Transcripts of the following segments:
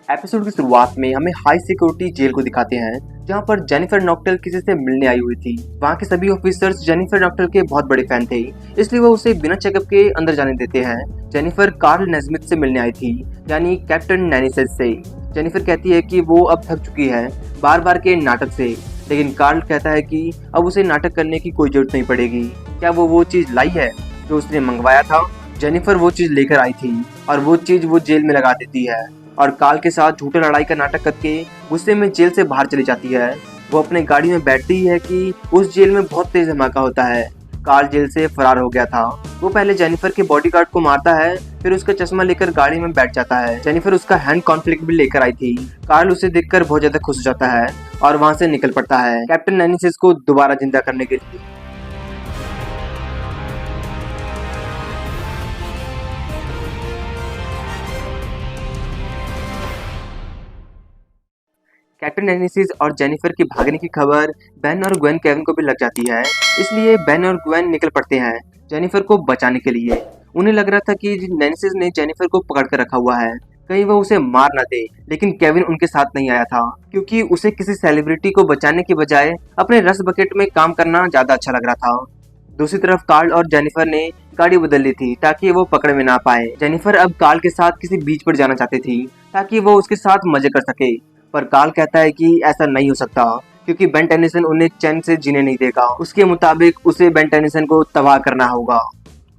Episode की शुरुआत में हमें हाई सिक्योरिटी जेल को दिखाते हैं, जहां पर जेनिफर नॉक्टेल किसी से मिलने आई हुई थी। वहां के सभी ऑफिसर्स जेनिफर नॉक्टेल के बहुत बड़े फैन थे, इसलिए वो उसे बिना चेकअप के अंदर जाने देते हैं। जेनिफर कार्ल नेस्मिथ से मिलने आई थी, यानी कैप्टन नैनिसेस से। जेनिफर कहती है कि वो अब थक चुकी है बार बार के नाटक से, लेकिन कार्ल कहता है कि अब उसे नाटक करने की कोई जरूरत नहीं पड़ेगी। क्या वो चीज लाई है जो उसने मंगवाया था? जेनिफर वो चीज लेकर आई थी और वो चीज वो जेल में लगा देती है और कार्ल के साथ झूठा लड़ाई का नाटक करके गुस्से में जेल से बाहर चली जाती है। वो अपने गाड़ी में बैठती है कि उस जेल में बहुत तेज धमाका होता है। कार्ल जेल से फरार हो गया था। वो पहले जेनिफर के बॉडीगार्ड को मारता है, फिर उसका चश्मा लेकर गाड़ी में बैठ जाता है। जेनिफर उसका हैंड कॉन्फ्लिक्ट भी लेकर आई थी। कार्ल उसे देखकर बहुत ज्यादा खुश हो जाता है और वहां से निकल पड़ता है कैप्टन नैनिसेस को दोबारा जिंदा करने के लिए। कैप्टन एनिसिस और जेनिफर के भागने की खबर बेन और ग्वेन केविन को भी लग जाती है, इसलिए बेन और ग्वेन निकल पड़ते हैं जेनिफर को बचाने के लिए। उन्हें लग रहा था कि एनिसिस ने जेनिफर को पकड़ कर रखा हुआ है, कहीं वो उसे मार ना दे, लेकिन केविन उनके साथ नहीं आया था क्योंकि उसे किसी सेलिब्रिटी को बचाने की बजाय अपने रस बकेट में काम करना ज्यादा अच्छा लग रहा था। दूसरी तरफ कार्ल और जेनिफर ने गाड़ी बदल ली थी ताकि वो पकड़ में ना पाए। जेनिफर अब कार्ल के साथ किसी बीच पर जाना चाहती थी ताकि वो उसके साथ मजे कर सके, पर कार्ल कहता है कि ऐसा नहीं हो सकता क्योंकि बेन टेनिसन उन्हें चैन से जीने नहीं देगा। उसके मुताबिक उसे बेन टेनिसन को तबाह करना होगा।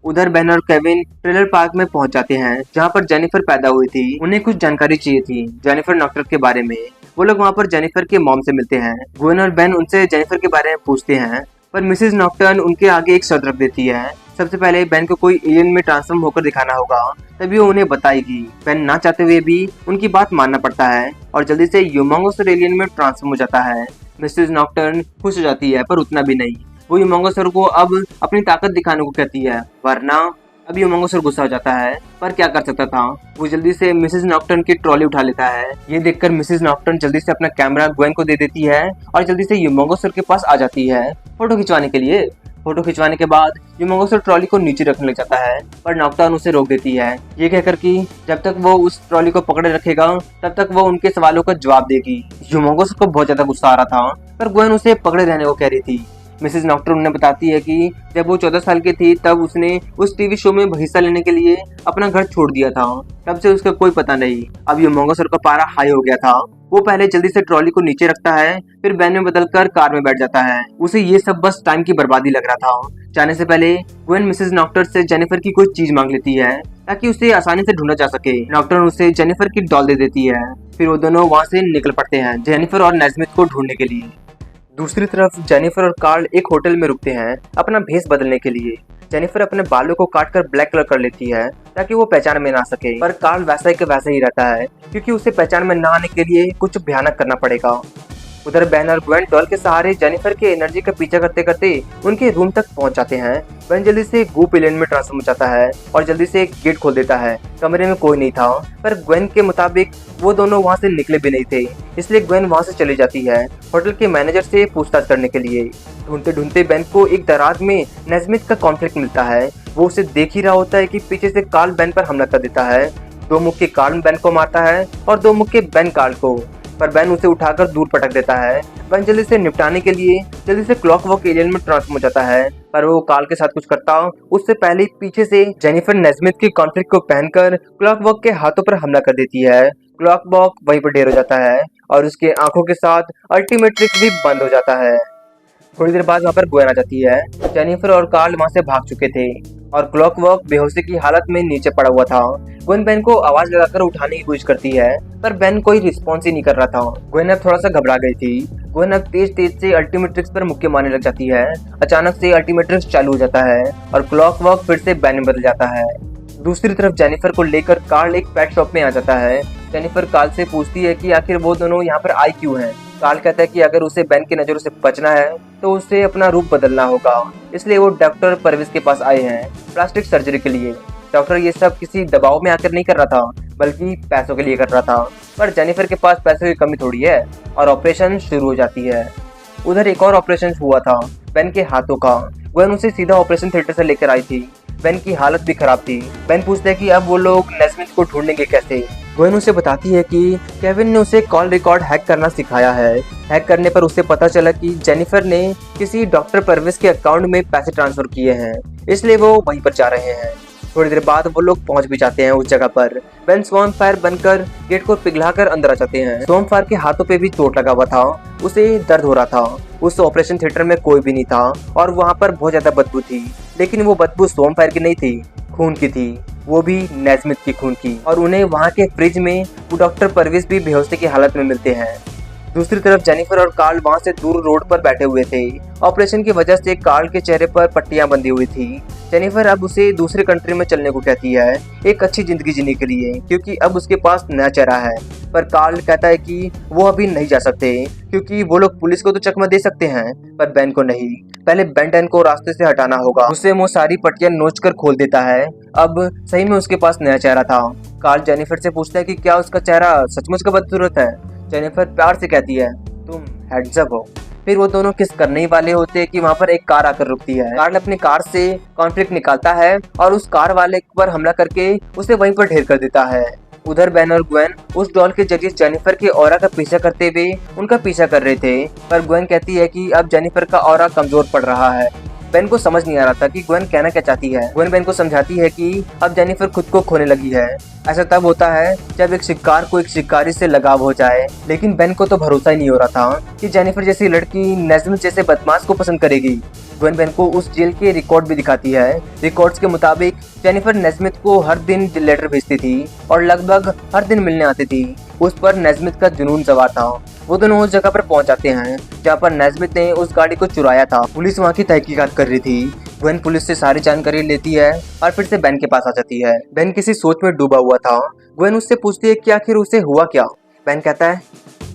उधर बेन और केविन ट्रेलर पार्क में पहुंच जाते हैं जहां पर जेनिफर पैदा हुई थी। उन्हें कुछ जानकारी चाहिए थी जेनिफर नॉक्टेल के बारे में। वो लोग वहां पर जेनिफर के मॉम से मिलते हैं। ग्वेन और बेन उनसे जेनिफर के बारे में पूछते हैं, पर मिसेस नॉक्टर्न उनके आगे एक शर्त रख देती है। सबसे पहले बेन को कोई एलियन में ट्रांसफॉर्म होकर दिखाना होगा, तभी वो उन्हें बताएगी। बेन ना चाहते हुए भी उनकी बात मानना पड़ता है और जल्दी से ह्यूमंगोस एलियन में ट्रांसफॉर्म हो जाता है। मिसेस नॉक्टर्न खुश हो जाती है, पर उतना भी नहीं। वो ह्यूमंगोसर को अब अपनी ताकत दिखाने को कहती है, वरना अब ह्यूमंगोसर गुस्सा हो जाता है। पर क्या कर सकता था, वो जल्दी से मिसेस नॉक्टर्न की ट्रॉली उठा लेता है। ये देखकर मिसेस नॉक्टर्न जल्दी से अपना कैमरा ग्वेन को दे देती है और जल्दी से ह्यूमंगोसर के पास आ जाती है फोटो खिंचवाने के लिए। फोटो खिंचवाने के बाद ह्यूमंगोसर ट्रॉली को नीचे रखने लग जाता है, पर नॉक्टर्न उसे रोक देती है, ये कहकर कि जब तक वो उस ट्रॉली को पकड़े रखेगा तब तक वो उनके सवालों का जवाब देगी। ह्यूमंगोसर को बहुत ज्यादा गुस्सा आ रहा था, पर ग्वेन उसे पकड़े रहने को कह रही थी। मिसेस नॉक्टर्न उन्हें बताती है कि जब वो 14 साल की थी तब उसने उस टीवी शो में हिस्सा लेने के लिए अपना घर छोड़ दिया था। तब से उसका कोई पता नहीं। अब ह्यूमंगोसर का पारा हाई हो गया था। वो पहले जल्दी से ट्रॉली को नीचे रखता है, फिर बैन में बदलकर कार में बैठ जाता है। उसे ये सब बस टाइम की बर्बादी लग रहा था। जाने से पहले ग्वेन मिसेस नॉक्टर्न से जेनिफर की कोई चीज मांग लेती है ताकि उसे आसानी से ढूंढा जा सके। नॉक्टर्न उसे जेनिफर की डॉल दे देती है, फिर वो दोनों वहाँ से निकल पड़ते हैं जेनिफर और नेस्मिथ को ढूंढने के लिए। दूसरी तरफ जेनिफर और कार्ल एक होटल में रुकते हैं अपना भेस बदलने के लिए। जेनिफर अपने बालों को काटकर ब्लैक कलर कर लेती है ताकि वो पहचान में ना सके, पर कार्ल वैसा ही वैसा ही रहता है क्योंकि उसे पहचान में ना आने के लिए कुछ भयानक करना पड़ेगा। उधर बेन और ग्वेन डॉल के सहारे जेनिफर के एनर्जी का पीछा करते करते उनके रूम तक पहुंच जाते हैं। बेन जल्दी से गूप एलियन में ट्रांसफॉर्म हो जाता है और जल्दी से एक गेट खोल देता है। कमरे में कोई नहीं था, पर ग्वेन के मुताबिक वो दोनों वहां से निकले भी नहीं थे, इसलिए ग्वेन वहां से चली जाती है होटल के मैनेजर से पूछताछ करने के लिए। ढूंढते ढूंढते बेन को एक दराज में नेस्मिथ का कॉन्फ्लिक्ट मिलता है। वो उसे देख ही रहा होता है कि पीछे से कार्ल बेन पर हमला कर देता है। दो मुख के कार्ल बेन को मारता है और दो मुख के बेन कार्ल को, पर बेन उसे उठाकर दूर पटक देता है। बेन जल्दी से निपटाने के लिए जल्दी से क्लॉकवर्क एलियन में ट्रांसफॉर्म हो जाता है, पर वो कार्ल के साथ कुछ करता उससे पहले पीछे से जेनिफर नेस्मिथ के कॉन्फ्लिक्ट को पहनकर क्लॉकवर्क के हाथों पर हमला कर देती है। क्लॉकवर्क वहीं पर ढेर हो जाता है और उसके आंखों के साथ अल्टीमेट ट्रिक भी बंद हो जाता है। थोड़ी देर बाद वहाँ पर ग्वेन आ जाती है। जेनिफर और कार्ल वहाँ से भाग चुके थे और क्लॉकवर्क बेहोशी की हालत में नीचे पड़ा हुआ था। ग्वेन बेन को आवाज लगाकर उठाने की कोशिश करती है, पर बेन कोई रिस्पॉन्स ही नहीं कर रहा था। ग्वेन अब थोड़ा सा घबरा गई थी। ग्वेन अब तेज तेज से अल्टीमेट ट्रिक्स पर मुक्के मारने लग जाती है। अचानक से अल्टीमेट ट्रिक्स चालू हो जाता है और क्लॉकवर्क फिर से बेन में बदल जाता है। दूसरी तरफ जेनिफर को लेकर कार्ल एक पेट शॉप में आ जाता है। जेनिफर कार्ल से पूछती है कि आखिर वो दोनों यहाँ पर आए क्यों हैं। कार्ल कहता है कि अगर उसे बेन की नजरों से बचना है तो उसे अपना रूप बदलना होगा, इसलिए वो डॉक्टर परवेज के पास आए हैं प्लास्टिक सर्जरी के लिए। डॉक्टर ये सब किसी दबाव में आकर नहीं कर रहा था, बल्कि पैसों के लिए कर रहा था, पर जेनिफर के पास पैसों की कमी थोड़ी है और ऑपरेशन शुरू हो जाती है। उधर एक और ऑपरेशन हुआ था बेन के हाथों का। ग्वेन उसे सीधा ऑपरेशन थिएटर से लेकर आई थी। बेन की हालत भी खराब थी। बेन पूछता है कि अब वो लोग नेस्मिथ को ढूंढेंगे कैसे। ग्वेन उसे बताती है कि केविन ने उसे कॉल रिकॉर्ड हैक करना सिखाया है। हैक करने पर उसे पता चला कि जेनिफर ने किसी डॉक्टर परवेज के अकाउंट में पैसे ट्रांसफर किए हैं, इसलिए वो वहीं पर जा रहे हैं। थोड़ी देर बाद वो लोग पहुंच भी जाते हैं उस जगह पर। बेन स्वॉर्मफायर बनकर गेट को पिघलाकर अंदर आ जाते हैं। स्वॉर्मफायर के हाथों पे भी चोट लगा हुआ था, उसे दर्द हो रहा था। उस ऑपरेशन थिएटर में कोई भी नहीं था और वहाँ पर बहुत ज्यादा बदबू थी, लेकिन वो बदबू स्वॉर्मफायर की नहीं थी, खून की थी, वो भी नेस्मिथ की खून की। और उन्हें वहाँ के फ्रिज में वो डॉक्टर परवेज भी बेहोशी की हालत में मिलते हैं। दूसरी तरफ जेनिफर और कार्ल वहां से दूर रोड पर बैठे हुए थे। ऑपरेशन की वजह से कार्ल के चेहरे पर पट्टियां बंधी हुई थी। जेनिफर अब उसे दूसरे कंट्री में चलने को कहती है, एक अच्छी जिंदगी जीने के लिए, क्योंकि अब उसके पास नया चेहरा है। पर कार्ल कहता है कि वो अभी नहीं जा सकते, क्योंकि वो लोग पुलिस को तो चकमा दे सकते हैं पर बेन को नहीं। पहले बेन 10 को रास्ते से हटाना होगा। उससे वो सारी पट्टियां नोच कर खोल देता है। अब सही में उसके पास नया चेहरा था। कार्ल जेनिफर से पूछता है कि क्या उसका चेहरा सचमुच का बदसूरत है। जेनिफर प्यार से कहती है, तुम हेड्स अप हो। फिर वो दोनों किस करने ही वाले होते हैं कि वहाँ पर एक कार आकर रुकती है। कार्ल अपनी कार से कॉन्फ्लिक्ट निकालता है और उस कार वाले पर हमला करके उसे वहीं पर ढेर कर देता है। उधर बेन और ग्वेन उस डॉल के जरिए जेनिफर के ऑरा का पीछा करते हुए उनका पीछा कर रहे थे, पर ग्वेन कहती है कि अब जेनिफर का ऑरा कमजोर पड़ रहा है। बेन को समझ नहीं आ रहा था कि ग्वेन कहना क्या चाहती है। ग्वेन बेन को समझाती है कि अब जेनिफर खुद को खोने लगी है। ऐसा तब होता है जब एक शिकार को एक शिकारी से लगाव हो जाए, लेकिन बेन को तो भरोसा ही नहीं हो रहा था कि जेनिफर जैसी लड़की नेस्मिथ जैसे बदमाश को पसंद करेगी। ग्वेन बेन को उस जेल के रिकॉर्ड भी दिखाती है। रिकॉर्ड्स के मुताबिक जेनिफर नेस्मिथ को हर दिन लेटर भेजती थी और लगभग हर दिन मिलने आती थी। उस पर नेस्मिथ का जुनून सवार था। वो दोनों उस जगह पर पहुंच जाते हैं जहाँ पर नेस्मिथ ने उस गाड़ी को चुराया था। पुलिस वहाँ की तहकीकात कर रही थी। ग्वेन पुलिस से सारी जानकारी लेती है और फिर से बेन के पास आ जाती है। बेन किसी सोच में डूबा हुआ था। ग्वेन उससे पूछती है कि आखिर उसे हुआ क्या। बेन कहता है,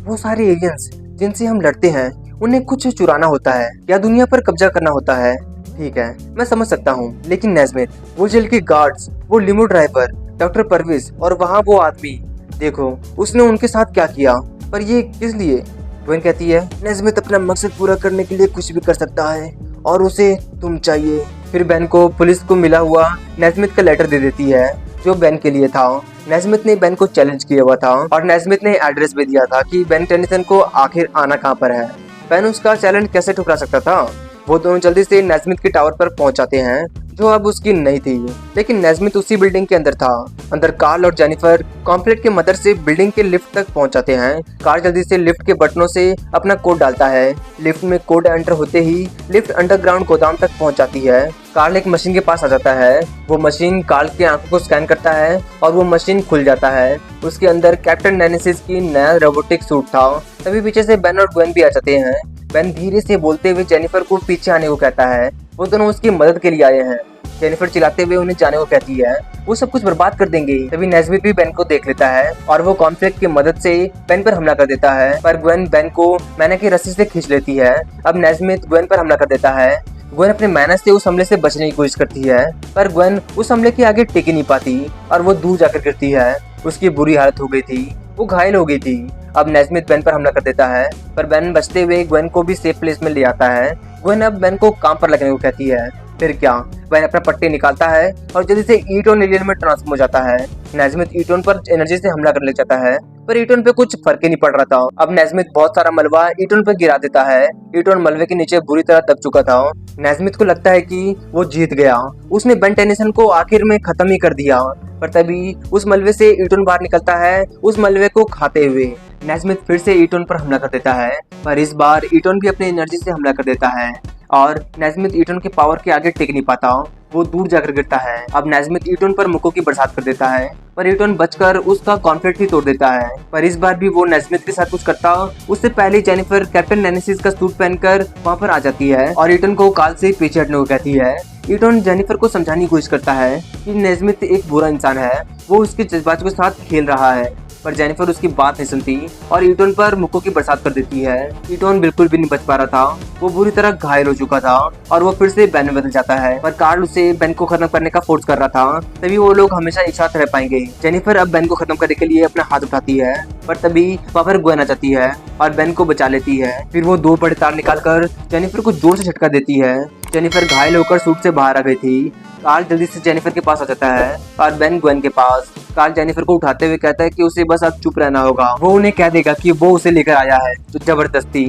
वो सारे एलियंस जिनसे हम लड़ते हैं उन्हें कुछ चुराना होता है या दुनिया पर कब्जा करना होता है। ठीक है, मैं समझ सकता हूँ, लेकिन नेस्मिथ, वो जेल के गार्ड्स, वो लिमो ड्राइवर, डॉक्टर परवेज और वहाँ वो आदमी, देखो उसने उनके साथ क्या किया, पर ये किस लिए। ग्वेन कहती है, नेस्मिथ अपना मकसद पूरा करने के लिए कुछ भी कर सकता है और उसे तुम चाहिए। फिर बेन को पुलिस को मिला हुआ नेस्मिथ का लेटर दे देती है जो बेन के लिए था। नेस्मिथ ने बेन को चैलेंज किया हुआ था और नेस्मिथ ने एड्रेस भी दिया था कि बेन टेनिसन को आखिर आना कहाँ पर है। बेन उसका चैलेंज कैसे ठुकरा सकता था। वो दोनों जल्दी से नेस्मिथ के टावर पर पहुंच जाते हैं जो अब उसकी नहीं थी, लेकिन नेस्मिथ उसी बिल्डिंग के अंदर था। अंदर कार्ल और जेनिफर कॉम्प्लेट की मदद से बिल्डिंग के लिफ्ट तक पहुंच जाते हैं। कार्ल जल्दी से लिफ्ट के बटनों से अपना कोड डालता है। लिफ्ट में कोड एंटर होते ही लिफ्ट अंडरग्राउंड गोदाम तक पहुंच जाती है। कार्ल एक मशीन के पास आ जाता है। वो मशीन कार्ल की आंखों को स्कैन करता है और वो मशीन खुल जाता है। उसके अंदर कैप्टन नेनेसिस की नया रोबोटिक सूट था। तभी पीछे से बेन और ग्वेन भी आ जाते हैं। बेन धीरे से बोलते हुए जेनिफर को पीछे आने को कहता है। वो दोनों उसकी मदद के लिए आए हैं। जेनिफर चिल्लाते हुए उन्हें जाने को कहती है, वो सब कुछ बर्बाद कर देंगे। तभी नेस्मिथ भी बेन को देख लेता है और वो कॉन्फ्लिक्ट की मदद से बेन पर हमला कर देता है, पर ग्वेन बेन को मैना की रस्सी से खींच लेती है। अब नेस्मिथ ग्वेन पर हमला कर देता है। ग्वेन अपने मैना से उस हमले से बचने की कोशिश करती है, पर ग्वेन उस हमले के आगे टिक ही नहीं पाती और वो दूर जाकर गिरती है। उसकी बुरी हालत हो गई थी, वो घायल हो गई थी। अब नेस्मिथ बेन पर हमला कर देता है, पर बेन बचते हुए ग्वेन को भी सेफ प्लेस में ले आता है। ग्वेन अब बेन को काम पर लगने को कहती है। फिर क्या, बेन अपना पट्टी निकालता है और जल्दी से ईटोन एलियन में ट्रांसफॉर्म हो जाता है। नेस्मिथ ईटोन पर एनर्जी से हमला करने लग जाता है, पर ईटोन पे कुछ फर्क ही नहीं पड़ रहा था। अब नेस्मिथ बहुत सारा मलबा ईटोन पर गिरा देता है। ईटोन मलबे के नीचे बुरी तरह दब चुका था। नेस्मिथ को लगता है कि वो जीत गया, उसने बेन टेनिसन को आखिर में खत्म ही कर दिया। पर तभी उस मलबे से ईटोन बाहर निकलता है, उस मलबे को खाते हुए। नेस्मिथ फिर से ईटोन पर हमला कर देता है, पर इस बार ईटोन भी अपनी एनर्जी से हमला कर देता है और नेस्मिथ ईटोन के पावर के आगे टिक नहीं पाता। वो दूर जाकर गिरता है। अब नेस्मिथ ईटोन पर मुक्कों की बरसात कर देता है, पर ईटोन बचकर उसका कॉन्फ्लिक्ट ही तोड़ देता है। पर इस बार भी वो नेस्मिथ के साथ कुछ करता उससे पहले जेनिफर कैप्टन नेनेसिस का सूट पहनकर वहाँ पर आ जाती है और ईटोन को काल से पीछे हटने को कहती है। ईटोन जेनिफर को समझाने की कोशिश करता है कि नेस्मिथ एक बुरा इंसान है, वो उसके जज्बात के साथ खेल रहा है, पर जेनिफर उसकी बात नहीं सुनती और ईटोन पर मुक्कों की बरसात कर देती है। ईटोन बिल्कुल भी नहीं बच पा रहा था, वो बुरी तरह घायल हो चुका था और वो फिर से बेन में बदल जाता है, पर कार्ल उसे बेन को खत्म करने का फोर्स कर रहा था। तभी वो लोग हमेशा एक साथ रह पाएंगे। जेनिफर अब बेन को खत्म करने के लिए अपना हाथ उठाती है, पर तभी वहाँ पर ग्वेन आ जाती है और बेन को बचा लेती है। फिर वो 2 बड़े तार निकालकर जेनिफर को जोर से झटका देती है। जेनिफर घायल होकर सूट से बाहर आ गई थी। कार्ल जल्दी से जेनिफर के पास आ जाता है और बेन ग्वेन के पास। कार्ल जेनिफर को उठाते हुए कहता है कि उसे बस अब चुप रहना होगा, वो उन्हें कह देगा कि वो उसे लेकर आया है तो जबरदस्ती।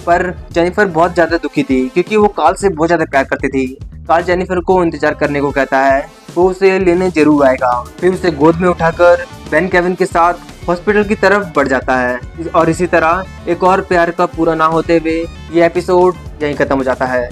पर जेनिफर बहुत ज्यादा दुखी थी क्योंकि वो कार्ल से बहुत ज्यादा प्यार करती थी। कार्ल जेनिफर को इंतजार करने को कहता है, वो उसे लेने जरूर आएगा। फिर उसे गोद में उठाकर बेन केविन के साथ हॉस्पिटल की तरफ बढ़ जाता है और इसी तरह एक और प्यार का पूरा ना होते हुए ये एपिसोड यहीं खत्म हो जाता है।